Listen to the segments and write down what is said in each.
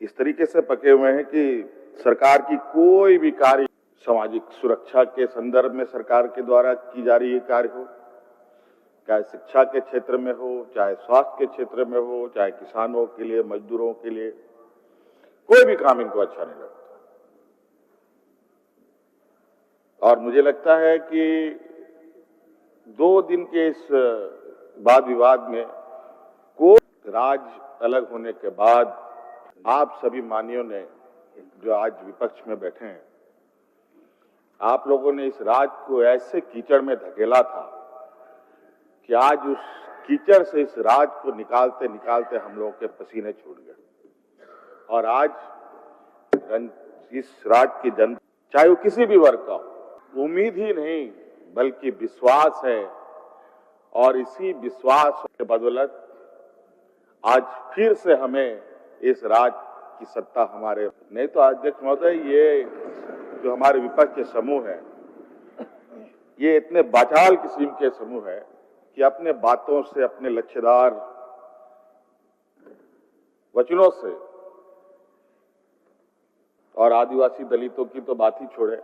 इस तरीके से पके हुए हैं कि सरकार की कोई भी कार्य सामाजिक सुरक्षा के संदर्भ में सरकार के द्वारा की जा रही कार्य हो, चाहे शिक्षा के क्षेत्र में हो, चाहे स्वास्थ्य के क्षेत्र में हो, चाहे किसानों के लिए, मजदूरों के लिए, कोई भी काम इनको अच्छा नहीं लगता। और मुझे लगता है कि 2 दिन के इस वाद विवाद में कोई राज्य अलग होने के बाद आप सभी मान्यों ने जो आज विपक्ष में बैठे हैं, आप लोगों ने इस राज्य को ऐसे कीचड़ में धकेला था कि आज उस कीचड़ से इस राज्य को निकालते निकालते हम लोगों के पसीने छूट गए। और आज इस राज्य की जनता, चाहे वो किसी भी वर्ग का हो, उम्मीद ही नहीं बल्कि विश्वास है। और इसी विश्वास के बदौलत आज फिर से हमें इस राज्य की सत्ता हमारे, नहीं तो अध्यक्ष महोदय, ये जो हमारे विपक्ष के समूह है, ये इतने बाचाल किस्म के समूह है कि अपने बातों से, अपने लक्ष्यदार वचनों से, और आदिवासी दलितों की तो बात ही छोड़े,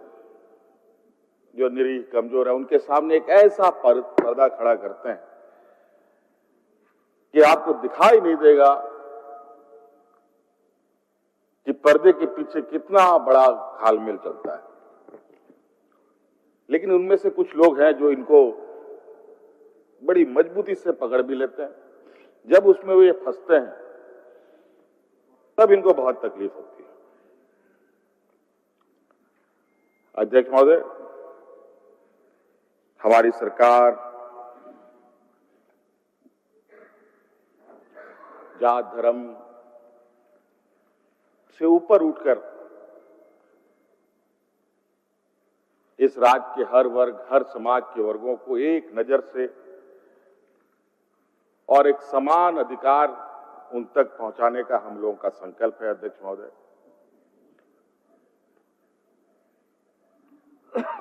जो निरीह कमजोर है, उनके सामने एक ऐसा पर्दा खड़ा करते हैं कि आपको दिखाई नहीं देगा कि पर्दे के पीछे कितना बड़ा घालमेल चलता है। लेकिन उनमें से कुछ लोग हैं जो इनको बड़ी मजबूती से पकड़ भी लेते हैं। जब उसमें वे फंसते हैं तब इनको बहुत तकलीफ होती है। अध्यक्ष महोदय, हमारी सरकार जात धर्म से ऊपर उठकर इस राज्य के हर वर्ग, हर समाज के वर्गों को एक नजर से और एक समान अधिकार उन तक पहुंचाने का हम लोगों का संकल्प है। अध्यक्ष महोदय,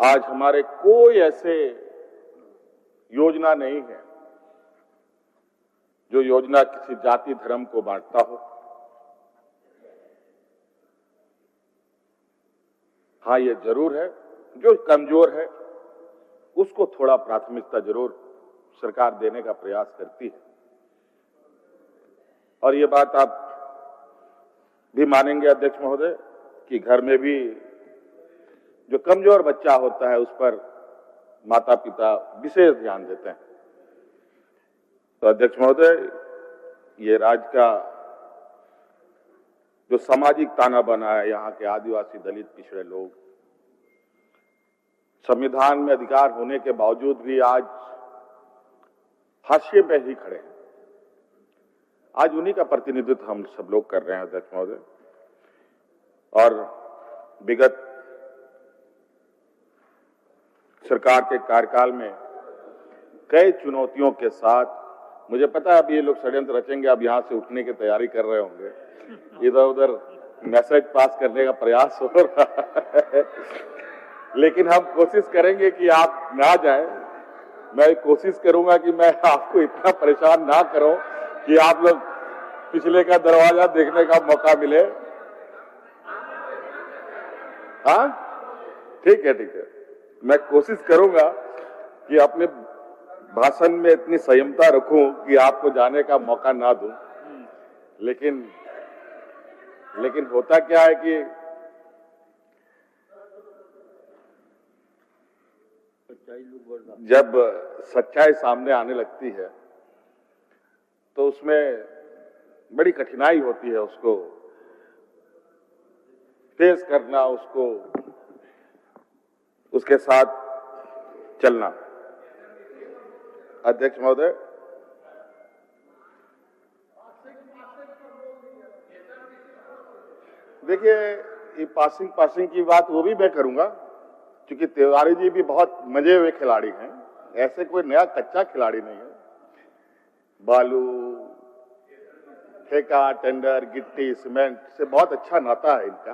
आज हमारे कोई ऐसे योजना नहीं है जो योजना किसी जाति धर्म को बांटता हो। हाँ, ये जरूर है, जो कमजोर है उसको थोड़ा प्राथमिकता जरूर सरकार देने का प्रयास करती है। और ये बात आप भी मानेंगे अध्यक्ष महोदय कि घर में भी जो कमजोर बच्चा होता है उस पर माता पिता विशेष ध्यान देते हैं। तो अध्यक्ष महोदय, ये राज्य का जो सामाजिक ताना बना है, यहाँ के आदिवासी, दलित, पिछड़े लोग संविधान में अधिकार होने के बावजूद भी आज हाशिए पे ही खड़े हैं। आज उन्हीं का प्रतिनिधित्व हम सब लोग कर रहे हैं अध्यक्ष महोदय। और विगत सरकार के कार्यकाल में कई चुनौतियों के साथ, मुझे पता है अब ये लोग षड्यंत्र रचेंगे, अब यहां से उठने की तैयारी कर रहे होंगे, इधर उधर मैसेज पास करने का प्रयास हो रहा है, लेकिन हम कोशिश करेंगे कि आप ना जाएं। मैं कोशिश करूंगा कि मैं आपको इतना परेशान ना करूं कि आप लोग पिछले का दरवाजा देखने का मौका मिले। हाँ, ठीक है, ठीक है। मैं कोशिश करूंगा कि अपने भाषण में इतनी संयमता रखूं कि आपको जाने का मौका ना दूं। लेकिन होता क्या है कि जब सच्चाई सामने आने लगती है तो उसमें बड़ी कठिनाई होती है उसको फेस करना, उसको उसके साथ चलना। अध्यक्ष महोदय, देखिए, ये पासिंग की बात वो भी मैं करूंगा, क्योंकि तिवारी जी भी बहुत मजे हुए खिलाड़ी हैं, ऐसे कोई नया कच्चा खिलाड़ी नहीं है। बालू, ठेका, टेंडर, गिट्टी, सीमेंट से बहुत अच्छा नाता है इनका।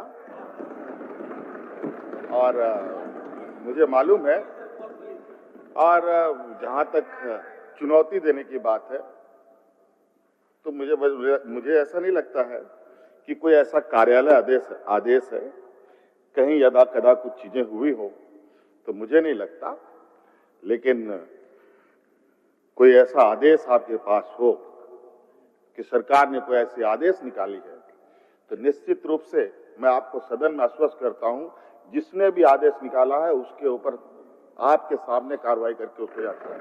और मुझे मालूम है, और जहां तक चुनौती देने की बात है तो मुझे ऐसा नहीं लगता है कि कोई ऐसा कार्यालय आदेश है, कहीं यदा कदा कुछ चीजें हुई हो तो मुझे नहीं लगता, लेकिन कोई ऐसा आदेश आपके पास हो कि सरकार ने कोई ऐसी आदेश निकाली है तो निश्चित रूप से मैं आपको सदन में आश्वस्त करता हूं, जिसने भी आदेश निकाला है उसके ऊपर आपके सामने कार्रवाई करके उसको याद करें।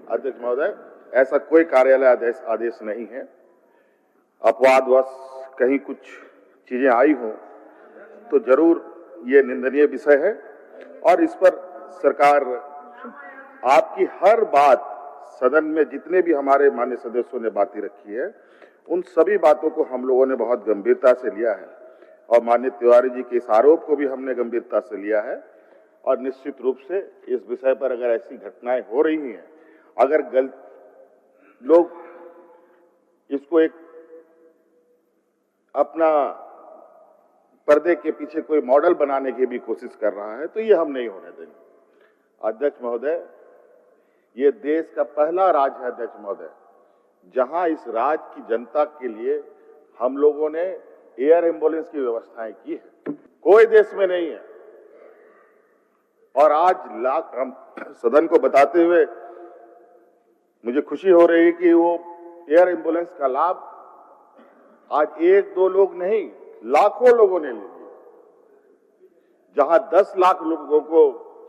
अध्यक्ष महोदय, ऐसा कोई कार्यालय आदेश नहीं है। अपवादवश कहीं कुछ चीजें आई हो तो जरूर ये निंदनीय विषय है और इस पर सरकार आपकी हर बात, सदन में जितने भी हमारे माननीय सदस्यों ने बातें रखी है उन सभी बातों को हम लोगों ने बहुत गंभीरता से लिया है और माननीय तिवारी जी के इस आरोप को भी हमने गंभीरता से लिया है और निश्चित रूप से इस विषय पर अगर ऐसी घटनाएं हो रही हैं, अगर लोग इसको एक अपना पर्दे के पीछे कोई मॉडल बनाने की भी कोशिश कर रहा है तो ये हम नहीं होने देंगे। अध्यक्ष महोदय, ये देश का पहला राज्य है अध्यक्ष महोदय जहां इस राज्य की जनता के लिए हम लोगों ने एयर एम्बुलेंस की व्यवस्थाएं की है, कोई देश में नहीं है। और आज हम सदन को बताते हुए मुझे खुशी हो रही है कि वो एयर एम्बुलेंस का लाभ आज एक दो लोग नहीं, लाखों लोगों ने लिया। जहां 10 लाख लोगों को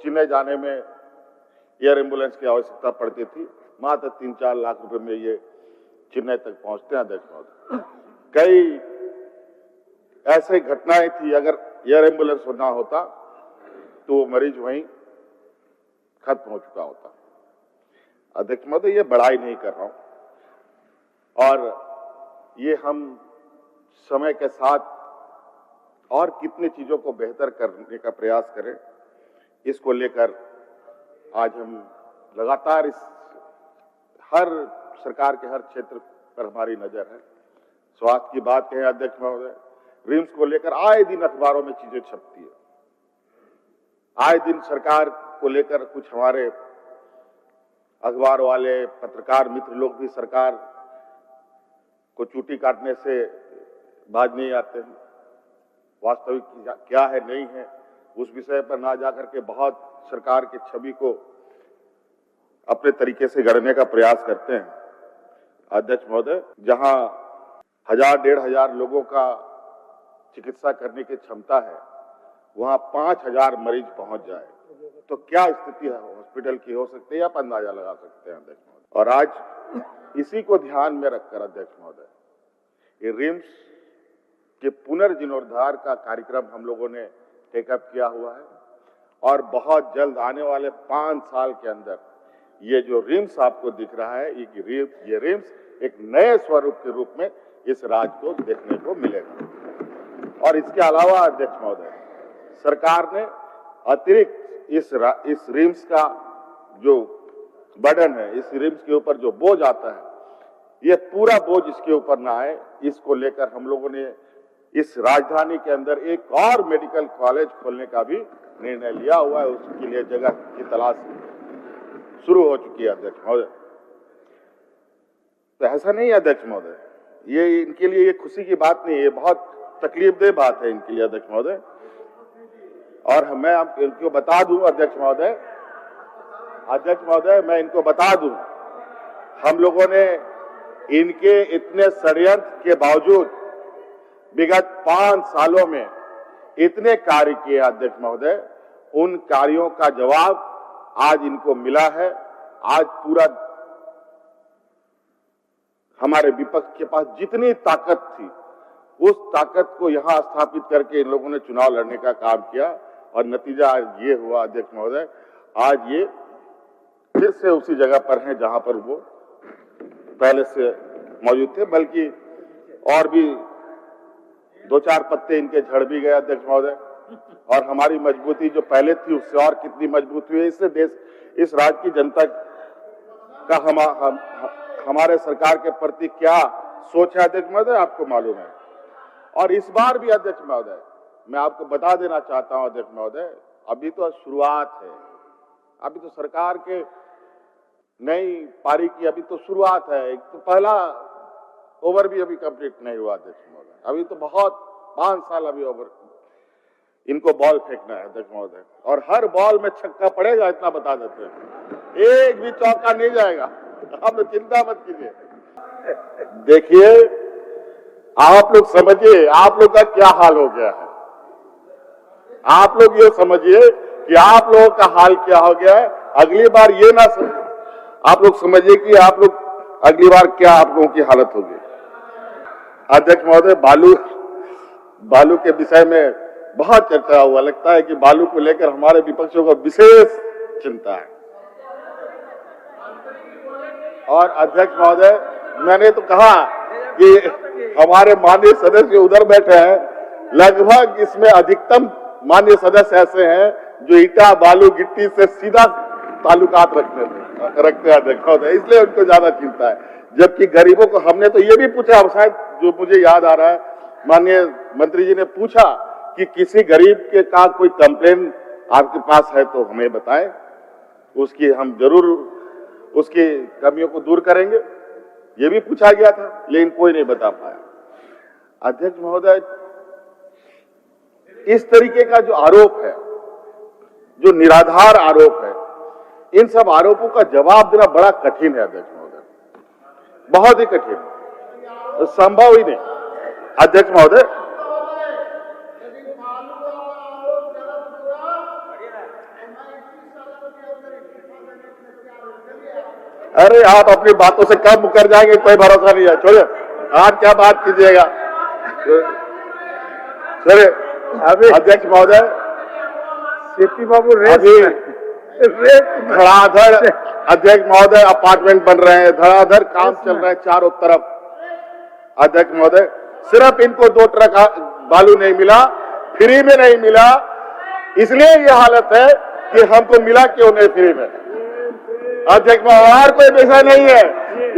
चेन्नई जाने में एयर एम्बुलेंस की आवश्यकता पड़ती थी, मात्र 3-4 लाख रुपए में ये चेन्नई तक पहुंचते हैं। अध्यक्ष महोदय, कई ऐसे घटनाएं थी, अगर एयर एम्बुलेंस ना होता तो वो मरीज वहीं खत्म हो चुका होता। अध्यक्ष महोदय, ये बड़ाई नहीं कर रहा हूं और ये हम समय के साथ और कितनी चीजों को बेहतर करने का प्रयास करें, इसको लेकर आज हम लगातार हर सरकार के हर क्षेत्र पर हमारी नजर है। स्वास्थ्य की बात कहें अध्यक्ष महोदय, रिम्स को लेकर आए दिन अखबारों में चीजें छपती है, आए दिन सरकार को लेकर कुछ हमारे अखबार वाले पत्रकार मित्र लोग भी सरकार को चूटी काटने से बाज नहीं आते हैं। वास्तविक क्या है नहीं है उस विषय पर ना जाकर के बहुत सरकार की छवि को अपने तरीके से गढ़ने का प्रयास करते हैं। अध्यक्ष महोदय, जहां 1000-1500 लोगों का चिकित्सा करने की क्षमता है, वहां 5000 मरीज पहुंच जाए तो क्या स्थिति है हॉस्पिटल की हो सकती है, आप अंदाजा लगा सकते हैं अध्यक्ष महोदय। और आज इसी को ध्यान में रखकर अध्यक्ष महोदय, ये रिम्स के पुनर्जीर्णोद्धार का कार्यक्रम हम लोगों ने टेकअप किया हुआ है और बहुत जल्द आने वाले 5 साल के अंदर ये जो रिम्स आपको दिख रहा है, ये रिम्स एक नए स्वरूप के रूप में इस राज्य को देखने को मिलेगा। और इसके अलावा अध्यक्ष महोदय, सरकार ने अतिरिक्त इस रिम्स का जो बर्डन है, इस रिम्स के ऊपर जो बोझ आता है, ये पूरा बोझ इसके ऊपर ना आए, इसको लेकर हम लोगों ने इस राजधानी के अंदर एक और मेडिकल कॉलेज खोलने का भी निर्णय लिया हुआ है। उसके लिए जगह की तलाश शुरू हो चुकी है अध्यक्ष महोदय। तो ऐसा नहीं है अध्यक्ष महोदय, ये इनके लिए ये खुशी की बात नहीं है, ये बहुत तकलीफदेह बात है इनके लिए अध्यक्ष महोदय। और मैं इनको बता दूं अध्यक्ष महोदय, मैं इनको बता दूं, हम लोगों ने इनके इतने षड्यंत्र के बावजूद विगत 5 सालों में इतने कार्य किए अध्यक्ष महोदय, उन कार्यों का जवाब आज इनको मिला है। आज पूरा हमारे विपक्ष के पास जितनी ताकत थी, उस ताकत को यहां स्थापित करके इन लोगों ने चुनाव लड़ने का काम किया और नतीजा आज ये हुआ अध्यक्ष महोदय, आज ये फिर से उसी जगह पर हैं जहां पर वो पहले से मौजूद थे, बल्कि और भी 2-4 पत्ते इनके झड़ भी गए अध्यक्ष महोदय। और हमारी मजबूती जो पहले थी उससे और कितनी मजबूत हुई है, इससे देश, इस राज्य की जनता का हमारे सरकार के प्रति क्या सोच है अध्यक्ष महोदय, आपको मालूम है। और इस बार भी अध्यक्ष महोदय, मैं आपको बता देना चाहता हूं अध्यक्ष महोदय, अभी तो शुरुआत है, अभी तो सरकार के नई पारी की अभी तो शुरुआत है। एक तो पहला ओवर भी अभी कंप्लीट नहीं हुआ अध्यक्ष महोदय, अभी तो बहुत 5 साल अभी ओवर, इनको बॉल फेंकना है अध्यक्ष महोदय, और हर बॉल में छक्का पड़ेगा इतना बता देते हैं, एक भी चौका नहीं जाएगा, आप लोग चिंता मत कीजिए। देखिए आप लोग समझिए आप लोग का क्या हाल हो गया है, आप लोग ये समझिए कि आप लोगों का हाल क्या हो गया है। अगली बार ये ना आप लोग समझिए कि आप लोग अगली बार क्या आप लोगों की हालत होगी। अध्यक्ष महोदय, बालू के विषय में बहुत चर्चा हुआ, लगता है कि बालू को लेकर हमारे विपक्षियों को विशेष चिंता है। और अध्यक्ष महोदय, मैंने तो कहा कि हमारे माननीय सदस्य उधर बैठे हैं, लगभग इसमें अधिकतम माननीय सदस्य ऐसे हैं जो ईटा बालू गिट्टी से सीधा ताल्लुकात रखते हैं अध्यक्ष महोदय, इसलिए उनको ज्यादा चिंता है। जबकि गरीबों को हमने तो ये भी पूछा, शायद जो मुझे याद आ रहा है, माननीय मंत्री जी ने पूछा कि किसी गरीब के का कोई कंप्लेन आपके पास है तो हमें बताएं, उसकी हम जरूर उसकी कमियों को दूर करेंगे, ये भी पूछा गया था, लेकिन कोई नहीं बता पाया। अध्यक्ष महोदय, इस तरीके का जो आरोप है, जो निराधार आरोप है, इन सब आरोपों का जवाब देना बड़ा कठिन है अध्यक्ष महोदय, बहुत ही कठिन, तो संभव ही नहीं। अध्यक्ष महोदय, अरे आप अपनी बातों से कब मुकर जाएंगे, कोई भरोसा नहीं है, छोड़िए, आज क्या बात कीजिएगा। चलिए अध्यक्ष महोदय, सीपी बाबू धड़ाधड़ अध्यक्ष महोदय अपार्टमेंट बन रहे हैं, धड़ाधड़ काम चल रहा है चारों तरफ। अध्यक्ष महोदय, सिर्फ इनको 2 ट्रक बालू नहीं मिला, फ्री में नहीं मिला, इसलिए ये हालत है कि हमको मिला क्यों नहीं फ्री में। अध्यक्ष महोदय, और कोई विषय नहीं है,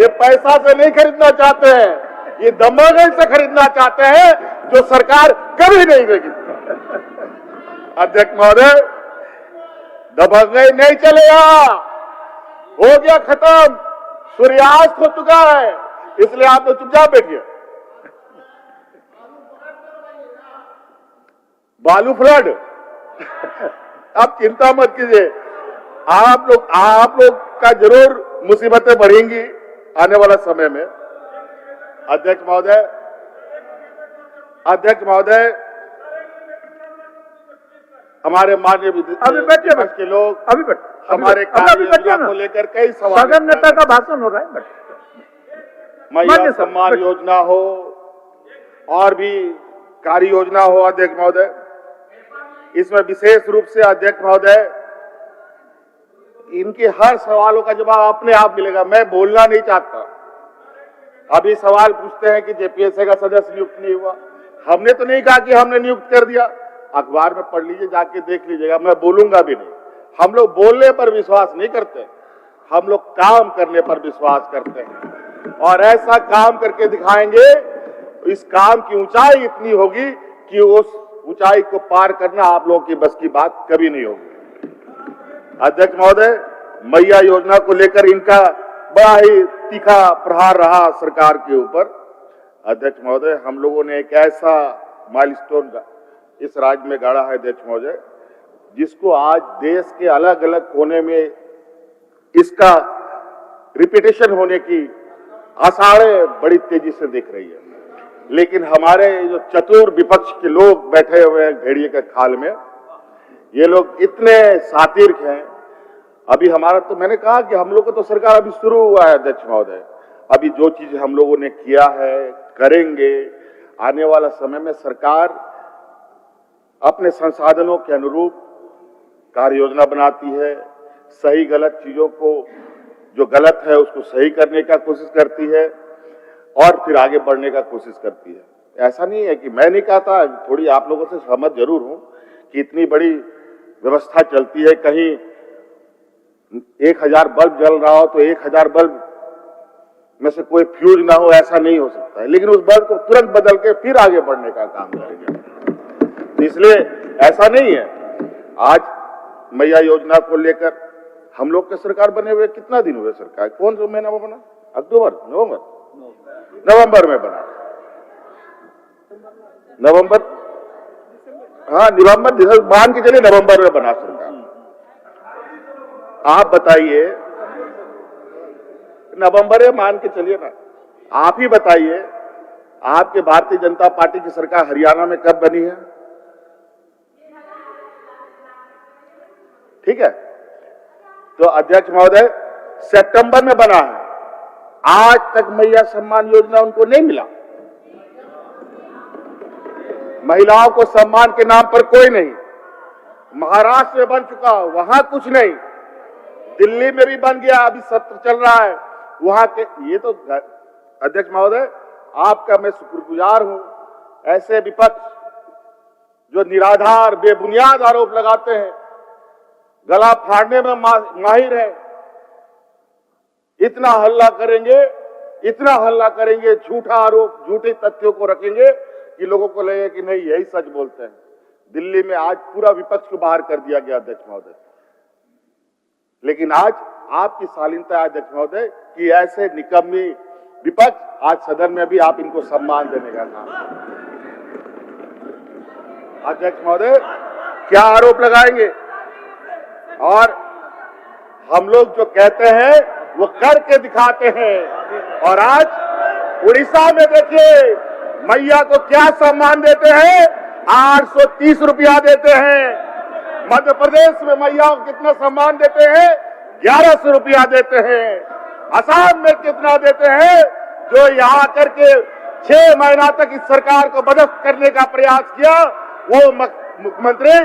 ये पैसा से नहीं खरीदना चाहते हैं, ये दमोगल से खरीदना चाहते हैं, जो सरकार कभी नहीं देगी। अध्यक्ष महोदय, दबंगई नहीं चलेगा, हो गया खत्म, सूर्यास्त हो चुका है, इसलिए आप लोग चुपचाप बैठिए। बालू फ्लड आप चिंता मत कीजिए, आप लोग का जरूर मुसीबतें बढ़ेंगी आने वाला समय में। अध्यक्ष महोदय, हमारे माननीय विपक्ष के लोग हमारे कार्य को लेकर कई सवाल, सदन नेता का भाषण हो रहा है, महिला सम्मान योजना हो और भी कार्य योजना हो, अध्यक्ष महोदय, इसमें विशेष रूप से अध्यक्ष महोदय इनके हर सवालों का जवाब अपने आप मिलेगा, मैं बोलना नहीं चाहता। अभी सवाल पूछते हैं कि जेपीएससी का सदस्य नियुक्त नहीं हुआ, हमने तो नहीं कहा कि हमने नियुक्त कर दिया, अखबार में पढ़ लीजिए, जाके देख लीजिएगा, मैं बोलूंगा भी नहीं। हम लोग बोलने पर विश्वास नहीं करते, हम लोग काम करने पर विश्वास करते हैं, और ऐसा काम करके दिखाएंगे, इस काम की ऊंचाई इतनी होगी कि उस ऊंचाई को पार करना आप लोगों की बस की बात कभी नहीं होगी। अध्यक्ष महोदय, मैया योजना को लेकर इनका बड़ा ही तीखा प्रहार रहा सरकार के ऊपर। अध्यक्ष महोदय, हम लोगों ने एक ऐसा माइलस्टोन इस राज्य में गाड़ा है अध्यक्ष महोदय, जिसको आज देश के अलग अलग कोने में इसका रिपीटेशन होने की आसारें बड़ी तेजी से दिख रही है। लेकिन हमारे जो चतुर विपक्ष के लोग बैठे हुए हैं भेड़िए के खाल में, ये लोग इतने सातिर्क हैं। अभी हमारा तो मैंने कहा कि हम लोग को तो सरकार अभी शुरू हुआ है अध्यक्ष महोदय, अभी जो चीज हम लोगों ने किया है, करेंगे, आने वाला समय में सरकार अपने संसाधनों के अनुरूप कार्य योजना बनाती है, सही गलत चीजों को, जो गलत है उसको सही करने का कोशिश करती है और फिर आगे बढ़ने का कोशिश करती है। ऐसा नहीं है कि मैं नहीं कहता, थोड़ी आप लोगों से सहमत जरूर हूं कि इतनी बड़ी व्यवस्था चलती है, कहीं 1000 बल्ब जल रहा हो तो 1000 बल्ब में से कोई फ्यूज ना हो, ऐसा नहीं हो सकता है, लेकिन उस बल्ब को तुरंत बदल के फिर आगे बढ़ने का काम करेंगे। तो इसलिए ऐसा नहीं है। आज मैया योजना को लेकर हम लोग के सरकार बने हुए कितना दिन हुए, सरकार कौन सा महीना बना, अक्टूबर, नवंबर, नवंबर में बना, नवंबर, हाँ नवंबर दिसंबर मान के चलिए नवंबर में बना सरकार। आप बताइए, नवंबर में मान के चलिए ना, आप ही बताइए, आपके भारतीय जनता पार्टी की सरकार हरियाणा में कब बनी है? ठीक है, तो अध्यक्ष महोदय सितंबर में बना है, आज तक मैया सम्मान योजना उनको नहीं मिला। महिलाओं को सम्मान के नाम पर कोई नहीं। महाराष्ट्र में बन चुका, वहां कुछ नहीं। दिल्ली में भी बन गया, अभी सत्र चल रहा है वहां के। ये तो अध्यक्ष महोदय आपका मैं शुक्रगुजार हूं। ऐसे विपक्ष जो निराधार बेबुनियाद आरोप लगाते हैं, गला फाड़ने में माहिर है, इतना हल्ला करेंगे, झूठा आरोप, झूठे तथ्यों को रखेंगे कि लोगों को लगे कि नहीं यही सच बोलते हैं। दिल्ली में आज पूरा विपक्ष को बाहर कर दिया गया अध्यक्ष महोदय। लेकिन आज आपकी शालीनता है अध्यक्ष महोदय कि ऐसे निकम्मी विपक्ष आज सदन में भी आप इनको सम्मान देने का काम। अध्यक्ष महोदय क्या आरोप लगाएंगे? और हम लोग जो कहते हैं वो करके दिखाते हैं। और आज उड़ीसा में देखिए मैया को क्या सम्मान देते हैं, 830 रुपया देते हैं। मध्य प्रदेश में मैया को कितना सम्मान देते हैं, 1100 रुपया देते हैं। असम में कितना देते हैं, जो यहाँ करके 6 महीना तक इस सरकार को बदस्त करने का प्रयास किया, वो मुख्यमंत्री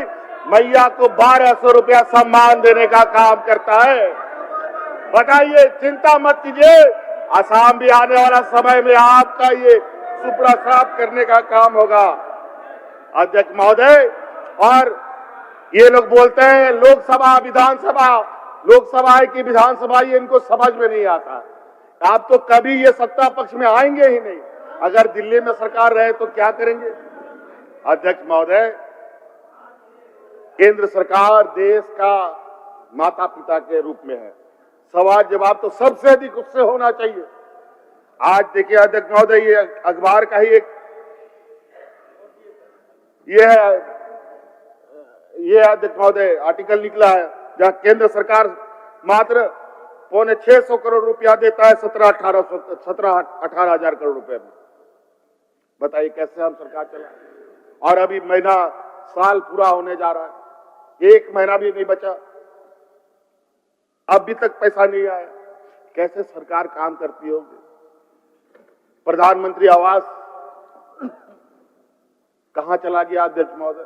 मैया को 1200 रुपया सम्मान देने का काम करता है। बताइए, चिंता मत कीजिए, असम भी आने वाला समय में आपका ये सुपड़ा साफ करने का काम होगा अध्यक्ष महोदय। और ये लोग बोलते हैं लोकसभा विधानसभा, लोकसभा है कि विधानसभा, ये इनको समझ में नहीं आता। आप तो कभी ये सत्ता पक्ष में आएंगे ही नहीं। अगर दिल्ली में सरकार रहे तो क्या करेंगे? अध्यक्ष महोदय, केंद्र सरकार देश का माता पिता के रूप में है, सवाल जवाब तो सबसे अधिक उससे होना चाहिए। आज देखिए अध्यक्ष महोदय, ये अखबार का ही एक ये अध्यक्ष महोदय आर्टिकल निकला है जहां केंद्र सरकार मात्र 650 करोड़ रुपया देता है 17-18 हजार करोड़ रुपए में। बताइए कैसे हम सरकार चला? और अभी महीना साल पूरा होने जा रहा है, 1 महीना भी नहीं बचा, अभी तक पैसा नहीं आया। कैसे सरकार काम करती होगी? प्रधानमंत्री आवास कहां चला गया अध्यक्ष महोदय?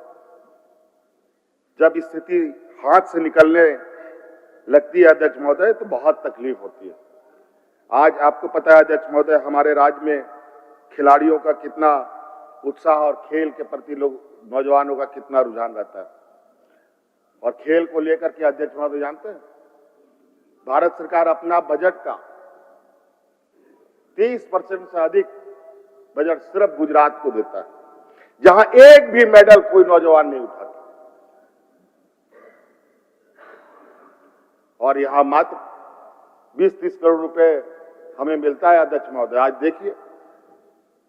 जब स्थिति हाथ से निकलने लगती है अध्यक्ष महोदय तो बहुत तकलीफ होती है। आज आपको पता है अध्यक्ष महोदय, हमारे राज्य में खिलाड़ियों का कितना उत्साह और खेल के प्रति लोग नौजवानों का कितना रुझान रहता है। और खेल को लेकर के अध्यक्ष महोदय जानते हैं, भारत सरकार अपना बजट का 30% से अधिक बजट सिर्फ गुजरात को देता है, जहां एक भी मेडल कोई नौजवान नहीं उठाता। और यहां मात्र 20-30 करोड़ रुपए हमें मिलता है अध्यक्ष महोदय। आज देखिए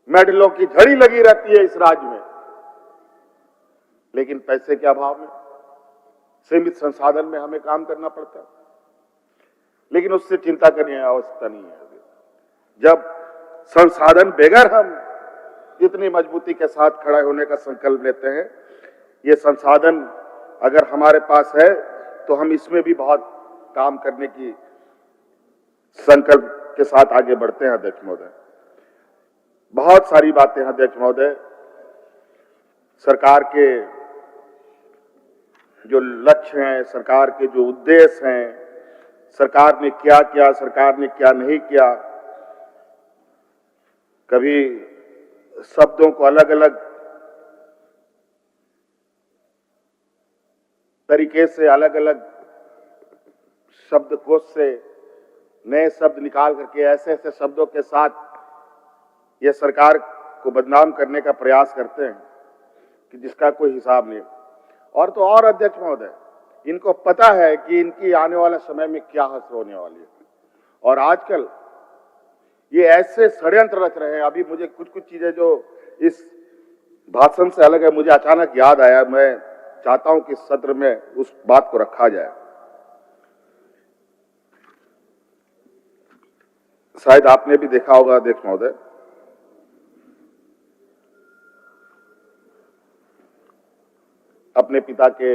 मेडलों की झड़ी लगी रहती है इस राज्य में, लेकिन पैसे के अभाव में, सीमित संसाधन में हमें काम करना पड़ता है। लेकिन उससे चिंता करने की आवश्यकता नहीं है। जब संसाधन बगैर हम इतनी मजबूती के साथ खड़ा होने का संकल्प लेते हैं, ये संसाधन अगर हमारे पास है तो हम इसमें भी बहुत काम करने की संकल्प के साथ आगे बढ़ते हैं अध्यक्ष महोदय। बहुत सारी बातें हैं अध्यक्ष महोदय, सरकार के जो लक्ष्य हैं, सरकार के जो उद्देश्य हैं, सरकार ने क्या किया, सरकार ने क्या नहीं किया, कभी शब्दों को अलग अलग तरीके से, अलग अलग शब्दकोश से नए शब्द निकाल करके ऐसे ऐसे शब्दों के साथ ये सरकार को बदनाम करने का प्रयास करते हैं कि जिसका कोई हिसाब नहीं। और तो और अध्यक्ष महोदय, इनको पता है कि इनकी आने वाले समय में क्या हसर होने वाली है। और आजकल ये ऐसे षड्यंत्र रच रहे हैं। अभी मुझे कुछ कुछ चीजें जो इस भाषण से अलग है, मुझे अचानक याद आया। मैं चाहता हूं कि सत्र में उस बात को रखा जाए। शायद आपने भी देखा होगा अध्यक्ष महोदय, अपने पिता के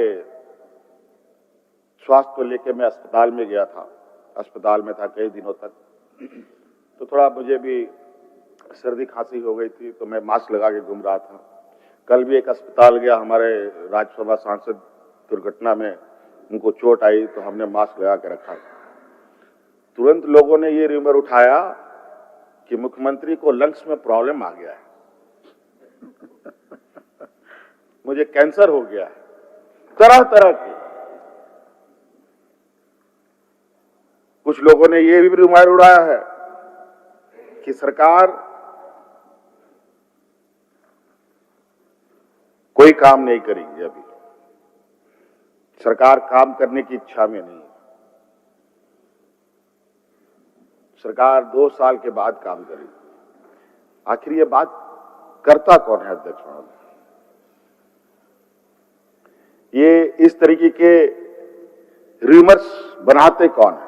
स्वास्थ्य को लेकर मैं अस्पताल में गया था। अस्पताल में था कई दिनों तक, तो थोड़ा मुझे भी सर्दी खांसी हो गई थी, तो मैं मास्क लगा के घूम रहा था। कल भी एक अस्पताल गया, हमारे राज्यसभा सांसद दुर्घटना में उनको चोट आई, तो हमने मास्क लगा के रखा। तुरंत लोगों ने ये रिमर उठाया कि मुख्यमंत्री को लंग्स में प्रॉब्लम आ गया है, मुझे कैंसर हो गया है, तरह तरह के। कुछ लोगों ने ये भी रिमर उड़ाया है कि सरकार कोई काम नहीं करेगी, अभी सरकार काम करने की इच्छा में नहीं है, सरकार 2 साल के बाद काम करेगी। आखिर ये बात करता कौन है अध्यक्ष महोदय? ये इस तरीके के रूमर्स बनाते कौन है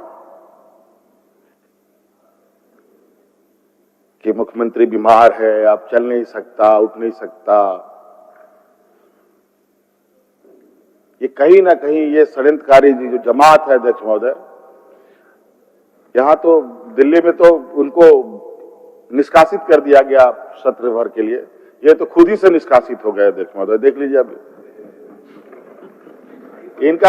कि मुख्यमंत्री बीमार है, अब चल नहीं सकता, उठ नहीं सकता। ये कहीं ना कहीं ये षड्यंत्रकारी जो जमात है अध्यक्ष महोदय, यहां तो दिल्ली में तो उनको निष्कासित कर दिया गया सत्र भर के लिए, ये तो खुद ही से निष्कासित हो गए अध्यक्ष महोदय। देख लीजिए अब इनका